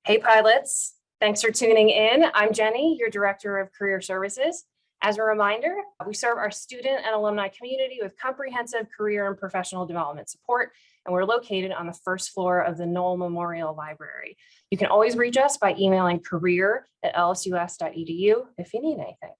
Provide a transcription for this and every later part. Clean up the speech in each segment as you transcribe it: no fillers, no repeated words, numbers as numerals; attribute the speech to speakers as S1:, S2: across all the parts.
S1: Hey pilots, thanks for tuning in. I'm Jenny, your Director of Career Services. As a reminder, we serve our student and alumni community with comprehensive career and professional development support, and we're located on the first floor of the Knoll Memorial Library. You can always reach us by emailing career@lsus.edu if you need anything.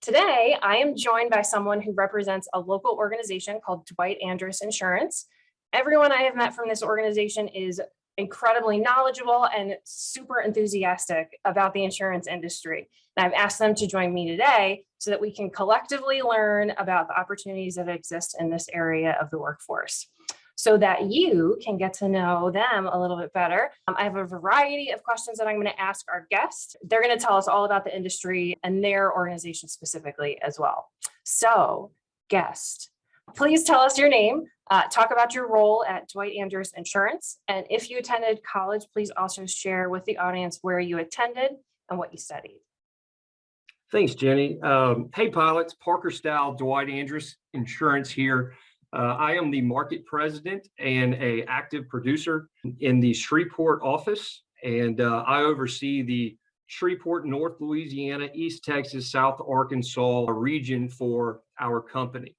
S1: Today, I am joined by someone who represents a local organization called Dwight Andrus Insurance. Everyone I have met from this organization is incredibly knowledgeable and super enthusiastic about the insurance industry. And I've asked them to join me today so that we can collectively learn about the opportunities that exist in this area of the workforce, so that you can get to know them a little bit better. I have a variety of questions that I'm going to ask our guests. They're going to tell us all about the industry and their organization specifically as well. So, guest, please tell us your name, talk about your role at Dwight Andrus Insurance, and if you attended college, please also share with the audience where you attended and what you studied.
S2: Thanks, Jenny. Hey, pilots, Parker Stough, Dwight Andrus Insurance here. I am the market president and an active producer in the Shreveport office, and I oversee the Shreveport, North Louisiana, East Texas, South Arkansas region for our company.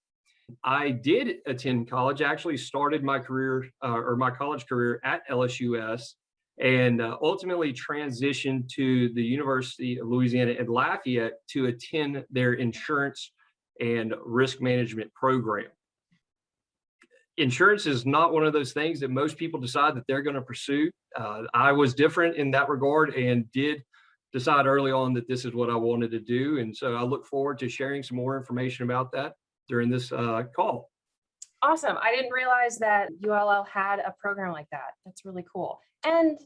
S2: I did attend college, actually started my career or my college career at LSUS, and ultimately transitioned to the University of Louisiana at Lafayette to attend their insurance and risk management program. Insurance is not one of those things that most people decide that they're going to pursue. I was different in that regard and did decide early on that this is what I wanted to do. And so I look forward to sharing some more information about that during this call.
S1: Awesome. I didn't realize that ULL had a program like that. That's really cool. And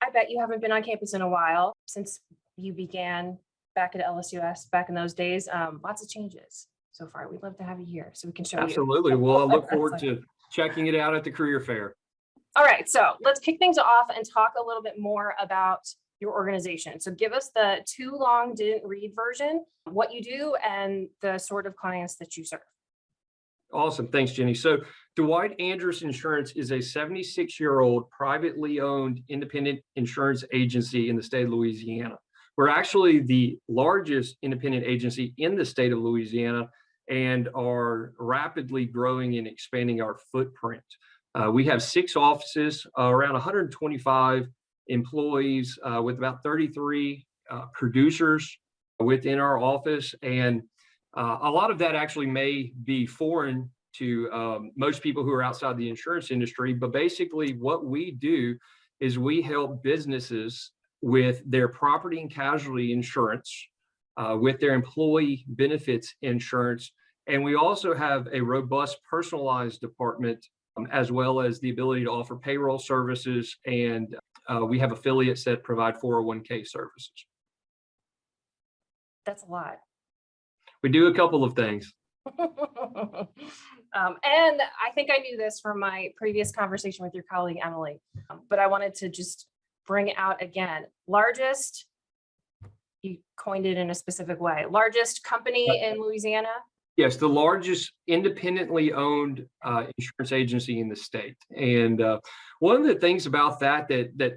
S1: I bet you haven't been on campus in a while since you began back at LSUS back in those days. Lots of changes so far. We'd love to have you here so we can show you.
S2: Absolutely. Well, I look forward to checking it out at the career fair.
S1: All right. So let's kick things off and talk a little bit more about your organization. So give us the too long didn't read version, what you do and the sort of clients that you serve.
S2: Awesome. Thanks, Jenny. So Dwight Andrus Insurance is a 76-year-old privately owned independent insurance agency in the state of Louisiana. We're actually the largest independent agency in the state of Louisiana and are rapidly growing and expanding our footprint. We have 6 offices, around 125 employees, with about 33 producers within our office. And a lot of that actually may be foreign to most people who are outside the insurance industry. But basically what we do is we help businesses with their property and casualty insurance, with their employee benefits insurance. And we also have a robust personalized department, as well as the ability to offer payroll services, and we have affiliates that provide 401k services.
S1: That's a lot.
S2: We do a couple of things.
S1: And I think I knew this from my previous conversation with your colleague, Emily, but I wanted to just bring it out again. Largest, you coined it in a specific way, largest company in Louisiana?
S2: Yes, the largest independently owned insurance agency in the state. And one of the things about that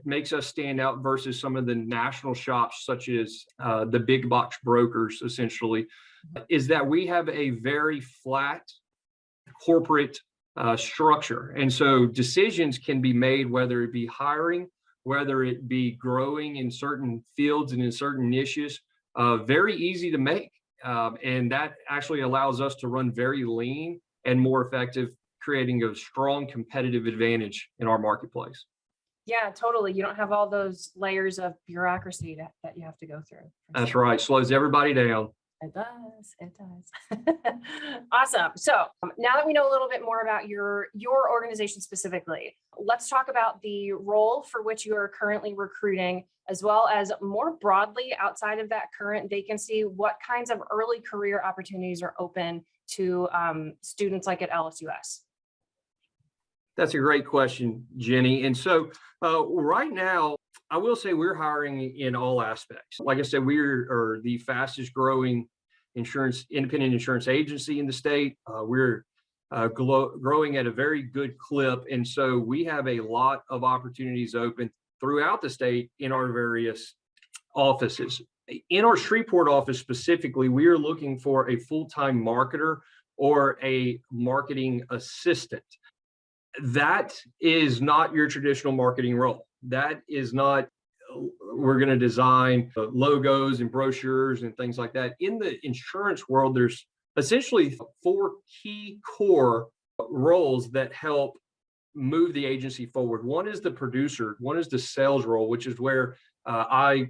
S2: makes us stand out versus some of the national shops, such as the big box brokers, essentially, is that we have a very flat corporate structure. And so decisions can be made, whether it be hiring, whether it be growing in certain fields and in certain niches, very easy to make. And that actually allows us to run very lean and more effective, creating a strong competitive advantage in our marketplace.
S1: Yeah, totally. You don't have all those layers of bureaucracy that you have to go through.
S2: That's right. Slows everybody down.
S1: It does. It does. Awesome. So now that we know a little bit more about your organization specifically, let's talk about the role for which you are currently recruiting, as well as more broadly outside of that current vacancy, what kinds of early career opportunities are open to students like at LSUS?
S2: That's a great question, Jenny. And so right now, I will say we're hiring in all aspects. Like I said, we are the fastest growing independent insurance agency in the state. We're growing at a very good clip. And so we have a lot of opportunities open throughout the state in our various offices. In our Shreveport office specifically, we are looking for a full-time marketer or a marketing assistant. That is not your traditional marketing role. That is not, we're going to design logos and brochures and things like that. In the insurance world, there's essentially 4 key core roles that help move the agency forward. One is the producer, one is the sales role, which is where I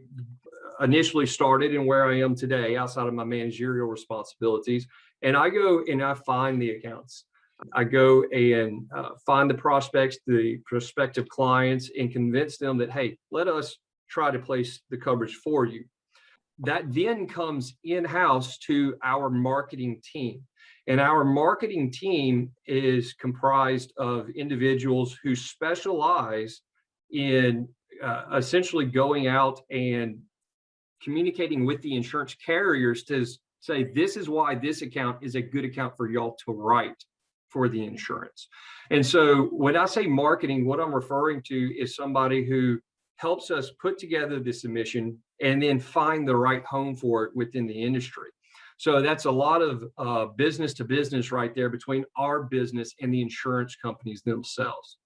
S2: initially started and where I am today outside of my managerial responsibilities. And I go and I find the accounts. I go and find the prospects, the prospective clients, and convince them that, hey, let us try to place the coverage for you. That then comes in-house to our marketing team. And our marketing team is comprised of individuals who specialize in essentially going out and communicating with the insurance carriers to say, this is why this account is a good account for y'all to write for the insurance. And so when I say marketing, what I'm referring to is somebody who helps us put together the submission and then find the right home for it within the industry. So that's a lot of business to business right there between our business and the insurance companies themselves.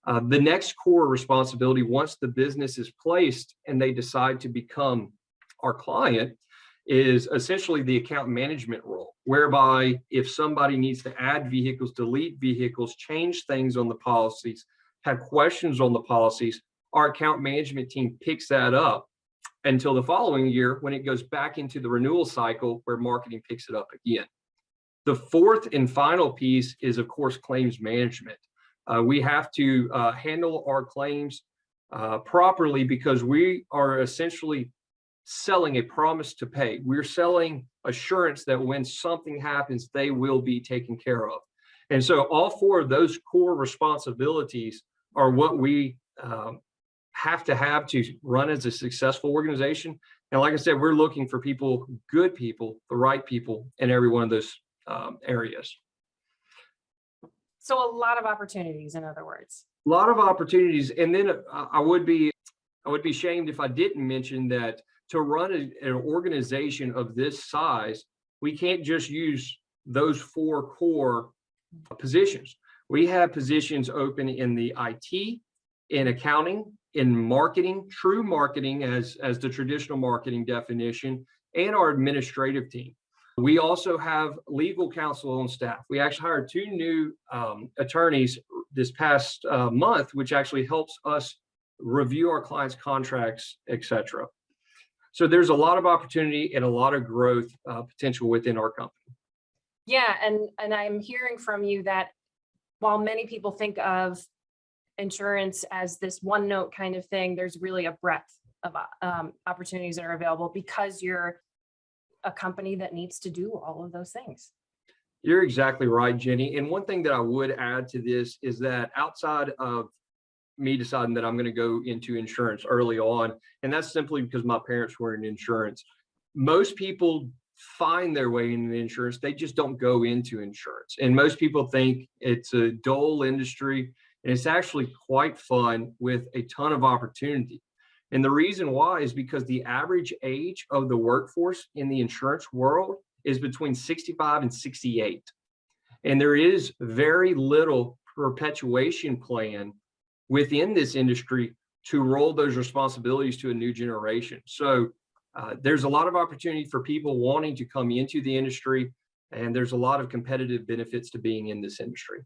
S2: The next core responsibility, once the business is placed and they decide to become our client, is essentially the account management role, whereby if somebody needs to add vehicles, delete vehicles, change things on the policies, have questions on the policies, our account management team picks that up until the following year when it goes back into the renewal cycle where marketing picks it up again. The fourth and final piece is, of course, claims management. We have to handle our claims properly because we are essentially selling a promise to pay. We're selling assurance that when something happens, they will be taken care of. And so all 4 of those core responsibilities are what we have to run as a successful organization. And like I said, we're looking for people, good people, the right people in every one of those areas.
S1: So a lot of opportunities, in other words.
S2: A lot of opportunities. And then I would be shamed if I didn't mention that to run an organization of this size, we can't just use those 4 core positions. We have positions open in the IT, in accounting, in marketing, true marketing as the traditional marketing definition, and our administrative team. We also have legal counsel on staff. We actually hired 2 new attorneys this past month, which actually helps us review our clients' contracts, etc. So there's a lot of opportunity and a lot of growth potential within our company.
S1: Yeah, and I'm hearing from you that while many people think of insurance as this one note kind of thing, there's really a breadth of opportunities that are available because you're a company that needs to do all of those things.
S2: You're exactly right, Jenny. And one thing that I would add to this is that outside of me deciding that I'm going to go into insurance early on, and that's simply because my parents were in insurance. Most people find their way into insurance. They just don't go into insurance. And most people think it's a dull industry, and it's actually quite fun with a ton of opportunity. And the reason why is because the average age of the workforce in the insurance world is between 65 and 68. And there is very little perpetuation plan within this industry to roll those responsibilities to a new generation. So there's a lot of opportunity for people wanting to come into the industry, and there's a lot of competitive benefits to being in this industry.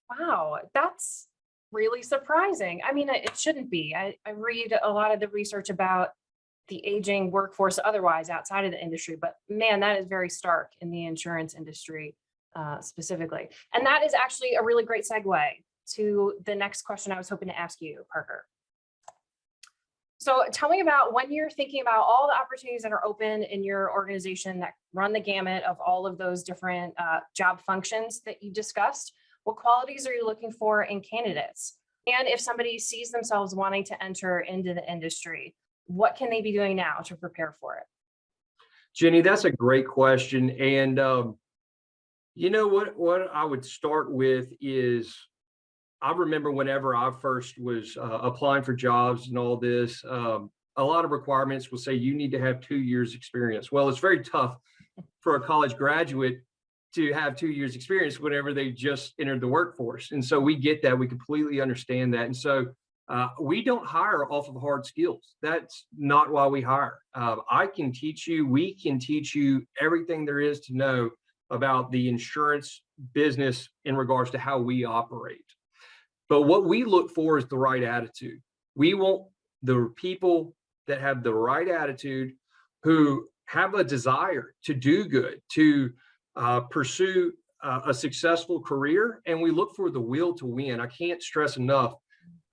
S1: Wow, that's really surprising. I mean, it shouldn't be. I read a lot of the research about the aging workforce otherwise outside of the industry, but man, that is very stark in the insurance industry specifically. And that is actually a really great segue to the next question I was hoping to ask you, Parker. So tell me about when you're thinking about all the opportunities that are open in your organization that run the gamut of all of those different job functions that you discussed, what qualities are you looking for in candidates? And if somebody sees themselves wanting to enter into the industry, what can they be doing now to prepare for it?
S2: Jenny, that's a great question. And you know what I would start with is I remember whenever I first was applying for jobs and all this, a lot of requirements will say you need to have 2 years experience. Well, it's very tough for a college graduate to have 2 years experience whenever they just entered the workforce. And so we get that, we completely understand that. And so we don't hire off of hard skills. That's not why we hire. I can teach you, we can teach you everything there is to know about the insurance business in regards to how we operate. But what we look for is the right attitude. We want the people that have the right attitude, who have a desire to do good, to pursue a successful career. And we look for the will to win. I can't stress enough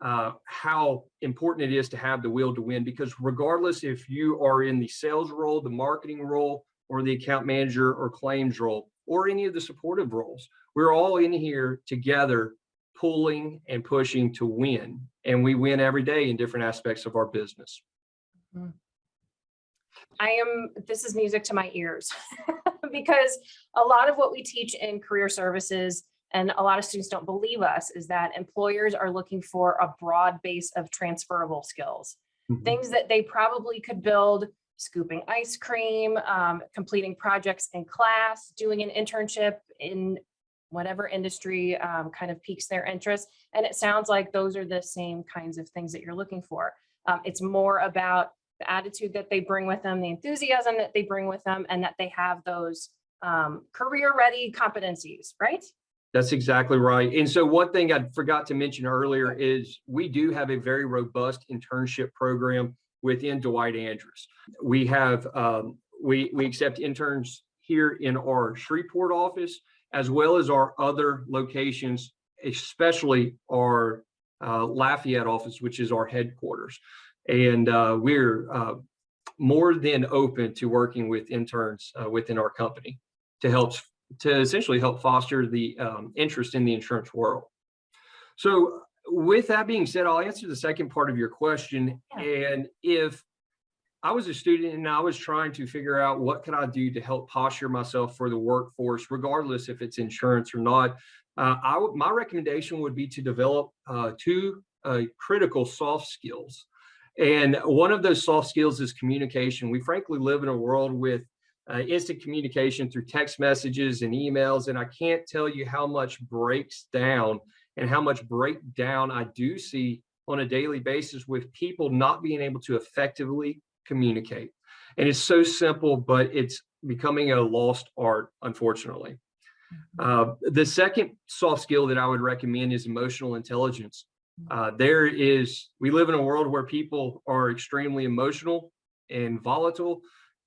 S2: how important it is to have the will to win, because regardless if you are in the sales role, the marketing role, or the account manager or claims role, or any of the supportive roles, we're all in here together, pulling and pushing to win. And we win every day in different aspects of our business.
S1: This is music to my ears because a lot of what we teach in career services, and a lot of students don't believe us, is that employers are looking for a broad base of transferable skills, things that they probably could build: scooping ice cream, completing projects in class, doing an internship in whatever industry kind of piques their interest. And it sounds like those are the same kinds of things that you're looking for. It's more about the attitude that they bring with them, the enthusiasm that they bring with them, and that they have those career-ready competencies, right?
S2: That's exactly right. And so one thing I forgot to mention earlier is we do have a very robust internship program within Dwight Andrus. We have we accept interns here in our Shreveport office, as well as our other locations, especially our Lafayette office, which is our headquarters. And we're more than open to working with interns within our company to essentially help foster the interest in the insurance world. So with that being said, I'll answer the second part of your question. Yeah. And if I was a student and I was trying to figure out what could I do to help posture myself for the workforce, regardless if it's insurance or not, my recommendation would be to develop two critical soft skills. And one of those soft skills is communication. We frankly live in a world with instant communication through text messages and emails. And I can't tell you how much breaks down and how much breakdown I do see on a daily basis with people not being able to effectively communicate. And it's so simple, but it's becoming a lost art, unfortunately. The second soft skill that I would recommend is emotional intelligence. We live in a world where people are extremely emotional and volatile,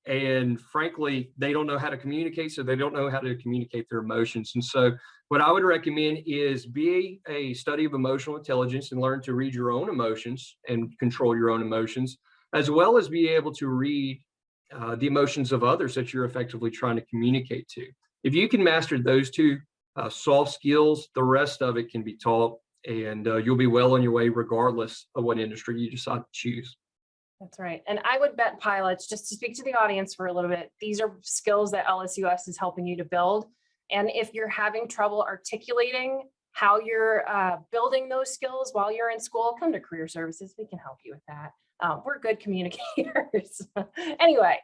S2: and frankly, they don't know how to communicate, so they don't know how to communicate their emotions. And so what I would recommend is be a study of emotional intelligence and learn to read your own emotions and control your own emotions, as well as be able to read the emotions of others that you're effectively trying to communicate to. If you can master those two soft skills, the rest of it can be taught, and you'll be well on your way regardless of what industry you decide to choose.
S1: That's right. And I would bet, pilots, just to speak to the audience for a little bit, these are skills that LSUS is helping you to build. And if you're having trouble articulating how you're building those skills while you're in school, come to Career Services. We can help you with that. We're good communicators. Anyway,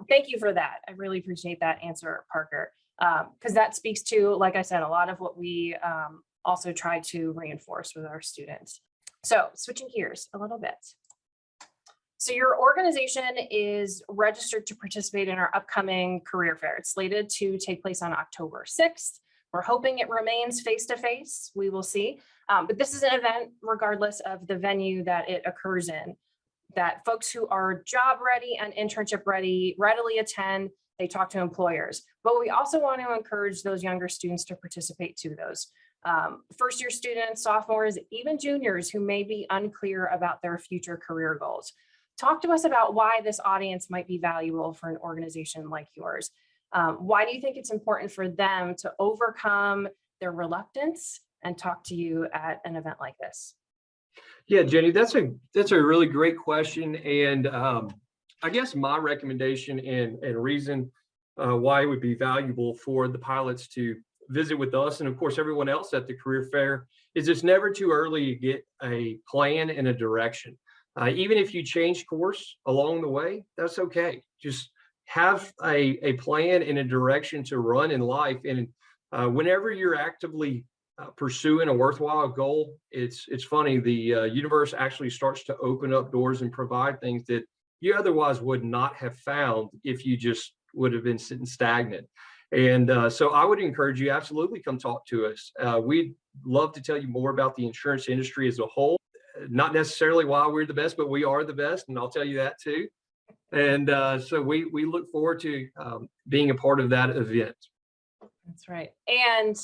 S1: thank you for that. I really appreciate that answer, Parker, because that speaks to, like I said, a lot of what we also try to reinforce with our students. So switching gears a little bit. So your organization is registered to participate in our upcoming career fair. It's slated to take place on October 6th. We're hoping it remains face-to-face. We will see. But this is an event, regardless of the venue that it occurs in, that folks who are job ready and internship ready readily attend. They talk to employers. But we also want to encourage those younger students to participate too, those first-year students, sophomores, even juniors who may be unclear about their future career goals. Talk to us about why this audience might be valuable for an organization like yours. Why do you think it's important for them to overcome their reluctance and talk to you at an event like this?
S2: Yeah, Jenny, that's a really great question. And I guess my recommendation and reason why it would be valuable for the pilots to visit with us and of course everyone else at the career fair is it's never too early to get a plan and a direction. Even if you change course along the way, that's okay. Just have a plan and a direction to run in life. And whenever you're actively pursuing a worthwhile goal, it's funny, the universe actually starts to open up doors and provide things that you otherwise would not have found if you just would have been sitting stagnant. And so I would encourage you, absolutely come talk to us. We'd love to tell you more about the insurance industry as a whole. Not necessarily why we're the best, but we are the best, and I'll tell you that too. And so we look forward to being a part of that event.
S1: That's right. And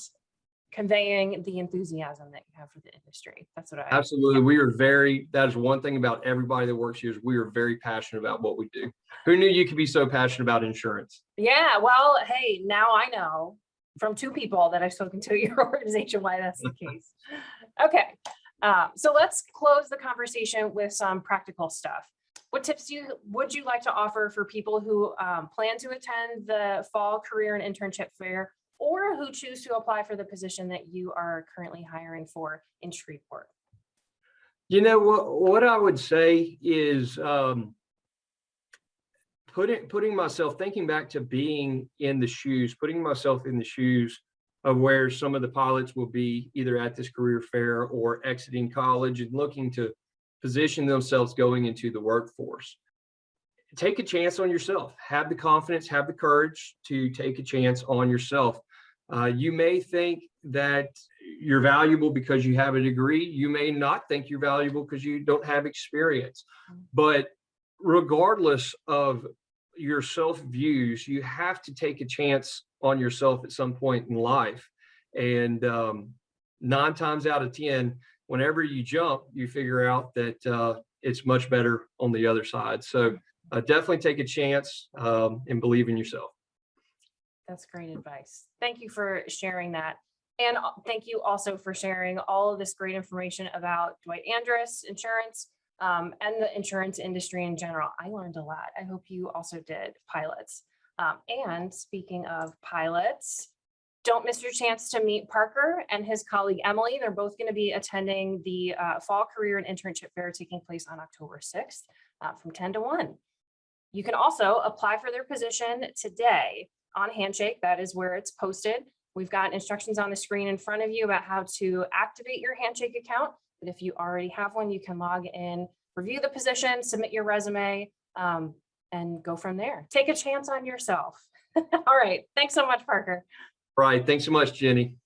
S1: conveying the enthusiasm that you have for the industry. That's what I
S2: Absolutely. That is one thing about everybody that works here is we are very passionate about what we do. Who knew you could be so passionate about insurance?
S1: Yeah, well, hey, now I know from two people that I've spoken to at your organization why that's the case. Okay, so let's close the conversation with some practical stuff. What tips would you like to offer for people who plan to attend the fall career and internship fair, or who choose to apply for the position that you are currently hiring for in Shreveport?
S2: You know what I would say is putting myself, thinking back to being in the shoes, putting myself in the shoes of where some of the pilots will be either at this career fair or exiting college and looking to position themselves going into the workforce. Take a chance on yourself. Have the confidence, have the courage to take a chance on yourself. You may think that you're valuable because you have a degree. You may not think you're valuable because you don't have experience. But regardless of your self views, you have to take a chance on yourself at some point in life. And 9 times out of 10, whenever you jump, you figure out that it's much better on the other side. So definitely take a chance and believe in yourself.
S1: That's great advice. Thank you for sharing that. And thank you also for sharing all of this great information about Dwight Andrus Insurance and the insurance industry in general. I learned a lot. I hope you also did, pilots. And speaking of pilots, don't miss your chance to meet Parker and his colleague Emily. They're both going to be attending the Fall Career and Internship Fair taking place on October 6th from 10 to 1. You can also apply for their position today on Handshake. That is where it's posted. We've got instructions on the screen in front of you about how to activate your Handshake account. But if you already have one, you can log in, review the position, submit your resume, and go from there. Take a chance on yourself. All right. Thanks so much, Parker.
S2: Right. Thanks so much, Jenny.